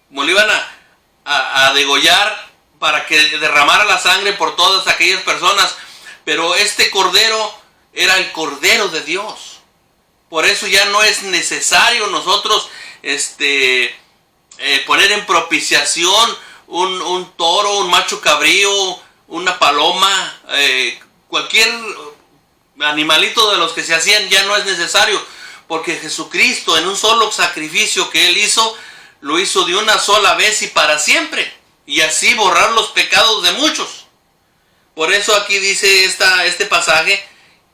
como lo iban a degollar para que derramara la sangre por todas aquellas personas. Pero este cordero era el cordero de Dios. Por eso ya no es necesario nosotros poner en propiciación un toro, un macho cabrío, una paloma, cualquier animalito de los que se hacían ya no es necesario, porque Jesucristo en un solo sacrificio que Él hizo, lo hizo de una sola vez y para siempre, y así borrar los pecados de muchos. Por eso aquí dice este pasaje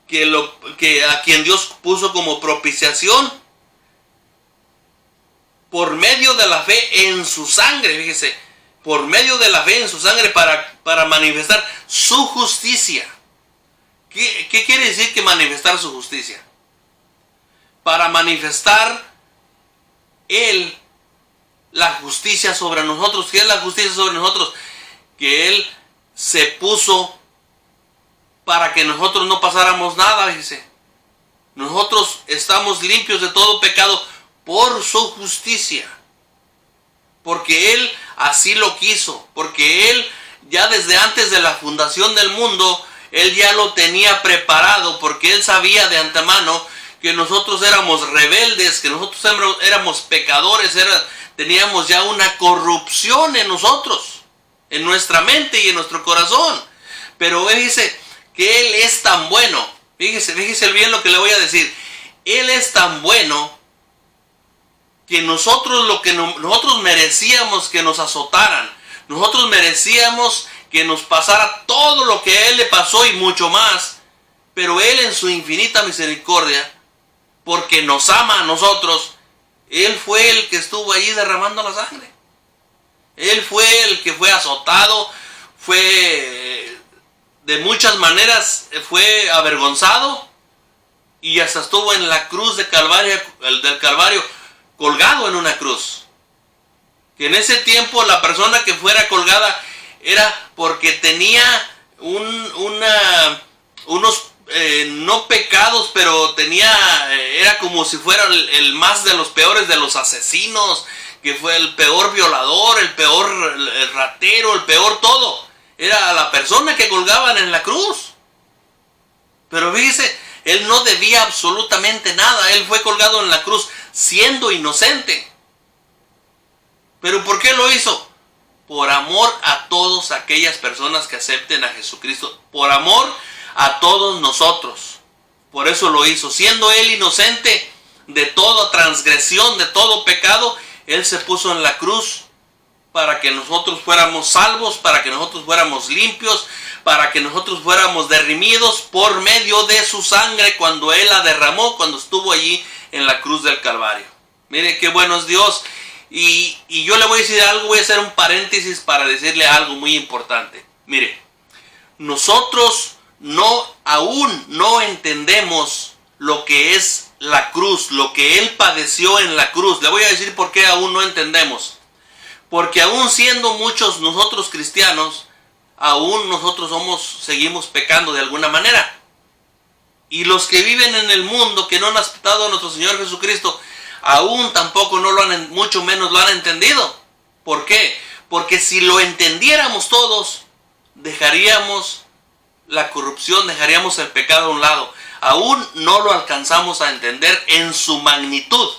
que a quien Dios puso como propiciación por medio de la fe en su sangre, fíjese, por medio de la fe en su sangre para manifestar su justicia. ¿Qué quiere decir que manifestar su justicia? Para manifestar Él la justicia sobre nosotros. ¿Qué es la justicia sobre nosotros? Que Él se puso para que nosotros no pasáramos nada, fíjese. Nosotros estamos limpios de todo pecado por su justicia. Porque Él así lo quiso. Porque Él ya desde antes de la fundación del mundo, Él ya lo tenía preparado. Porque Él sabía de antemano que nosotros éramos rebeldes, que nosotros éramos pecadores, teníamos ya una corrupción en nosotros, en nuestra mente y en nuestro corazón. Pero Él dice que Él es tan bueno. Fíjese bien lo que le voy a decir. Él es tan bueno que nosotros nosotros merecíamos que nos azotaran. Nosotros merecíamos que nos pasara todo lo que a Él le pasó y mucho más. Pero Él en su infinita misericordia, porque nos ama a nosotros, Él fue el que estuvo allí derramando la sangre. Él fue el que fue azotado, fue de muchas maneras fue avergonzado y hasta estuvo en la cruz del Calvario colgado en una cruz. Que en ese tiempo la persona que fuera colgada era porque tenía unos no pecados, pero era como si fuera el más de los peores de los asesinos, que fue el peor violador, el peor ratero, el peor todo. Era la persona que colgaban en la cruz. Pero fíjese, Él no debía absolutamente nada. Él fue colgado en la cruz siendo inocente. ¿Pero por qué lo hizo? Por amor a todas aquellas personas que acepten a Jesucristo. Por amor a todos nosotros. Por eso lo hizo. Siendo Él inocente de toda transgresión, de todo pecado, Él se puso en la cruz para que nosotros fuéramos salvos, para que nosotros fuéramos limpios, para que nosotros fuéramos redimidos por medio de su sangre cuando Él la derramó, cuando estuvo allí en la cruz del Calvario. Mire qué bueno es Dios. Y yo le voy a decir algo, voy a hacer un paréntesis para decirle algo muy importante. Mire, nosotros aún no entendemos lo que es la cruz, lo que Él padeció en la cruz. Le voy a decir por qué aún no entendemos. Porque aún siendo muchos nosotros cristianos, aún nosotros seguimos pecando de alguna manera. Y los que viven en el mundo, que no han aceptado a nuestro Señor Jesucristo, aún tampoco mucho menos lo han entendido. ¿Por qué? Porque si lo entendiéramos todos, dejaríamos la corrupción, dejaríamos el pecado a un lado. Aún no lo alcanzamos a entender en su magnitud.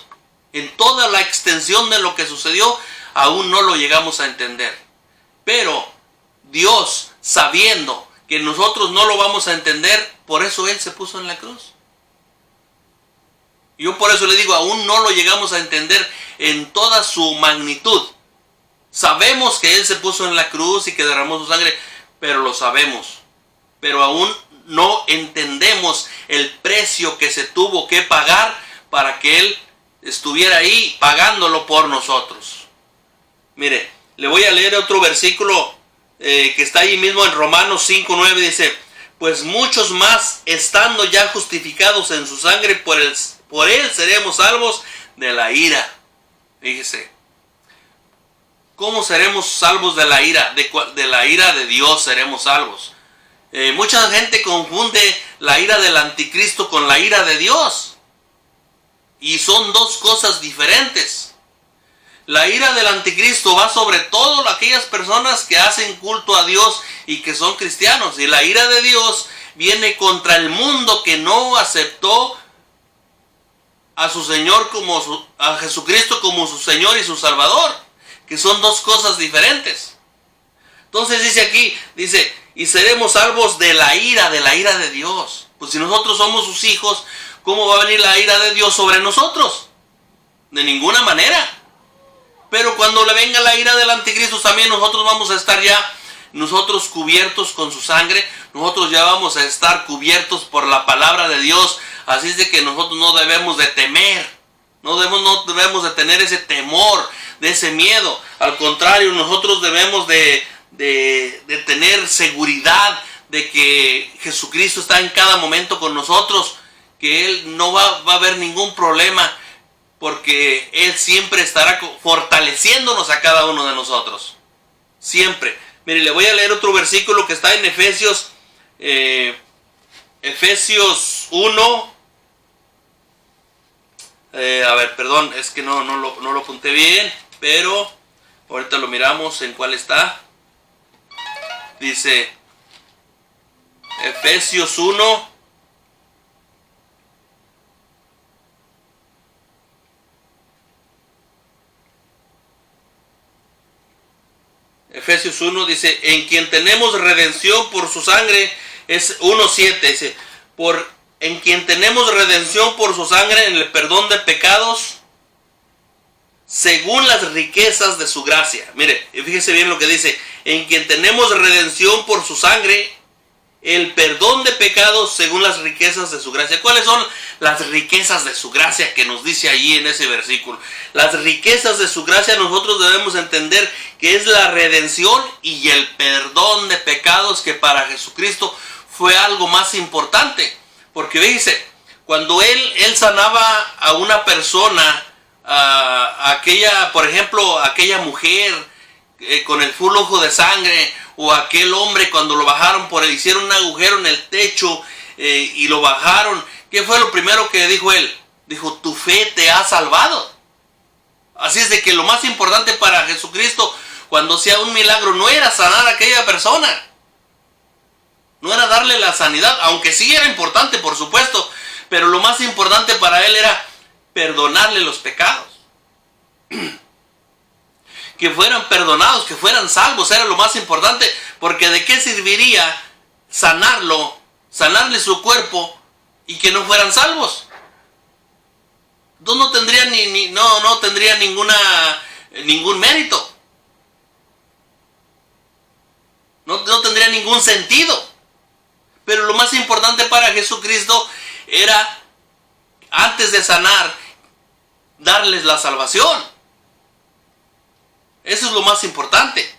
En toda la extensión de lo que sucedió, aún no lo llegamos a entender. Pero Dios, sabiendo que nosotros no lo vamos a entender, por eso Él se puso en la cruz. Yo por eso le digo, aún no lo llegamos a entender en toda su magnitud. Sabemos que Él se puso en la cruz y que derramó su sangre, pero lo sabemos. Pero aún no entendemos el precio que se tuvo que pagar para que Él estuviera ahí pagándolo por nosotros. Mire, le voy a leer otro versículo que está ahí mismo en Romanos 5:9, dice: pues muchos más, estando ya justificados en su sangre, por él seremos salvos de la ira. Fíjese, ¿cómo seremos salvos de la ira? De la ira de Dios seremos salvos. Mucha gente confunde la ira del anticristo con la ira de Dios. Y son dos cosas diferentes. La ira del anticristo va sobre todas aquellas personas que hacen culto a Dios y que son cristianos. Y la ira de Dios viene contra el mundo que no aceptó a su Señor a Jesucristo como su Señor y su Salvador, que son dos cosas diferentes. Entonces dice aquí, y seremos salvos de la ira de Dios. Pues si nosotros somos sus hijos, ¿cómo va a venir la ira de Dios sobre nosotros? De ninguna manera. Pero cuando le venga la ira del anticristo, también nosotros vamos a estar ya, nosotros cubiertos con su sangre, nosotros ya vamos a estar cubiertos por la palabra de Dios. Así es de que nosotros no debemos de temer, no debemos de tener ese temor, de ese miedo. Al contrario, nosotros debemos de tener seguridad de que Jesucristo está en cada momento con nosotros, que Él no va a haber ningún problema, porque Él siempre estará fortaleciéndonos a cada uno de nosotros. Siempre. Mire, le voy a leer otro versículo que está en Efesios 1. Perdón, es que no lo apunté bien, pero ahorita lo miramos en cuál está. Dice Efesios 1. Efesios 1 dice, en quien tenemos redención por su sangre, es 1:7, dice, en quien tenemos redención por su sangre en el perdón de pecados, según las riquezas de su gracia. Mire, fíjese bien lo que dice, en quien tenemos redención por su sangre, el perdón de pecados según las riquezas de su gracia. ¿Cuáles son las riquezas de su gracia que nos dice allí en ese versículo? Las riquezas de su gracia nosotros debemos entender que es la redención y el perdón de pecados, que para Jesucristo fue algo más importante. Porque dice, cuando Él sanaba a una persona, por ejemplo, aquella mujer con el flujo de sangre, o aquel hombre cuando lo bajaron, hicieron un agujero en el techo y lo bajaron, ¿qué fue lo primero que dijo Él? Dijo, tu fe te ha salvado. Así es de que lo más importante para Jesucristo, cuando hacía un milagro, no era sanar a aquella persona, no era darle la sanidad, aunque sí era importante, por supuesto, pero lo más importante para Él era perdonarle los pecados. Que fueran perdonados, que fueran salvos, era lo más importante, porque ¿de qué serviría sanarle su cuerpo y que no fueran salvos? Entonces no tendría no tendría ningún mérito, no tendría ningún sentido. Pero lo más importante para Jesucristo era, antes de sanar, darles la salvación. Eso es lo más importante.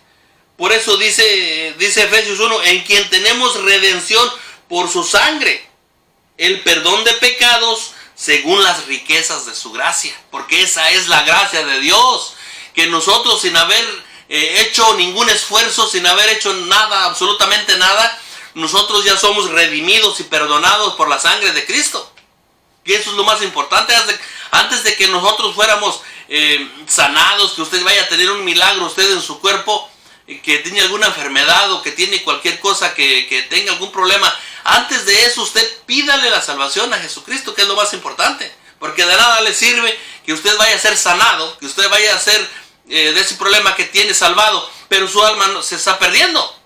Por eso dice Efesios 1, en quien tenemos redención por su sangre, el perdón de pecados según las riquezas de su gracia. Porque esa es la gracia de Dios, que nosotros, sin haber hecho ningún esfuerzo, sin haber hecho nada, absolutamente nada, nosotros ya somos redimidos y perdonados por la sangre de Cristo. Y eso es lo más importante. Antes de que nosotros fuéramos sanados, que usted vaya a tener un milagro usted en su cuerpo, que tiene alguna enfermedad o que tiene cualquier cosa, que tenga algún problema, antes de eso usted pídale la salvación a Jesucristo, que es lo más importante. Porque de nada le sirve que usted vaya a ser sanado, que usted vaya a ser de ese problema que tiene salvado, pero su alma se está perdiendo.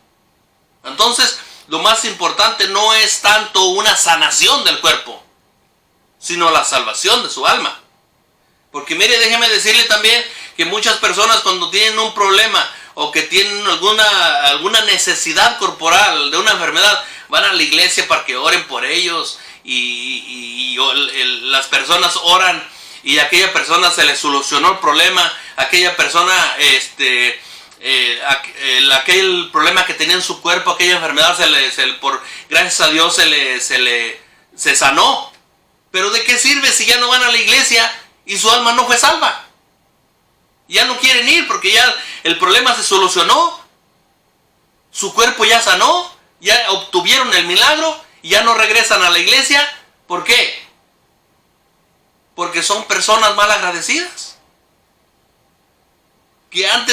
Entonces, lo más importante no es tanto una sanación del cuerpo, sino la salvación de su alma. Porque mire, déjeme decirle también que muchas personas, cuando tienen un problema o que tienen alguna necesidad corporal de una enfermedad, van a la iglesia para que oren por ellos, y las personas oran y a aquella persona se le solucionó el problema, aquella persona aquel problema que tenía en su cuerpo, aquella enfermedad, gracias a Dios se sanó. Pero ¿de qué sirve si ya no van a la iglesia y su alma no fue salva? Ya no quieren ir porque ya el problema se solucionó, su cuerpo ya sanó, ya obtuvieron el milagro y ya no regresan a la iglesia. ¿Por qué? Porque son personas mal agradecidas. que antes